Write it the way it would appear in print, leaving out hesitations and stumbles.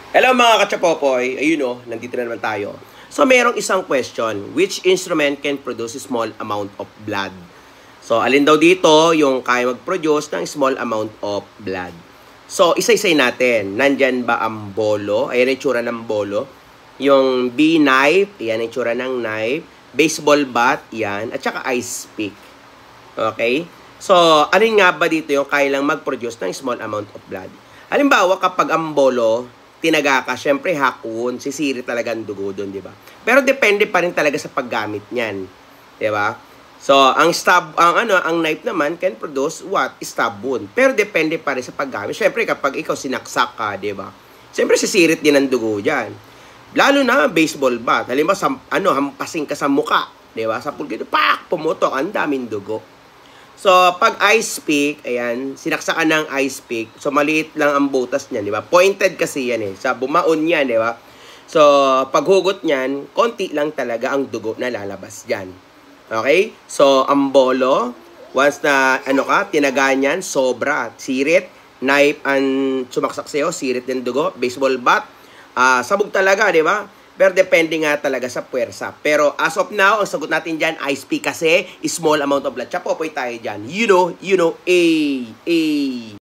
Hello mga kachapopoy, ayun o, nandito na naman tayo. So merong isang question, which instrument can produce a small amount of blood? So alin daw dito yung kaya mag-produce ng small amount of blood? So isa-isay natin, nandyan ba ang bolo? Ayan yung tsura ng bolo. Yung B-knife, yan yung tsura ng knife. Baseball bat, yan. At saka ice pick. Okay? So alin nga ba dito yung kaya lang mag-produce ng small amount of blood? Halimbawa kapag ang bolo, tinaga ka, syempre hakun, sisiri talaga ang dugo doon, di ba? Pero depende pa rin talaga sa paggamit niyan, di ba? So, ang knife naman can produce what? Stab wound. Pero depende pa rin sa paggamit. Syempre kapag ikaw sinaksak ka, di ba? Syempre sisirit din ang dugo diyan. Lalo na baseball bat. Halimbawa hampasin ka sa muka, di ba? Sa pulgito, pumutok, ang daming dugo. So, pag ice pick, ayan, sinaksakan ng ice pick. So, maliit lang ang butas niyan, di ba? Pointed kasi yan eh. Sa bumaon yan, di ba? So, paghugot niyan, konti lang talaga ang dugo na lalabas diyan. Okay? So, ang bolo, once na, tinaga niyan, sobra. Sirit, knife, sumaksak sa'yo, sirit ng dugo, baseball bat, sabog talaga, di ba? Pero depende nga talaga sa puwersa. Pero as of now, ang sagot natin dyan, ice pick kasi small amount of blood. Chapopoy tayo dyan. You know, A.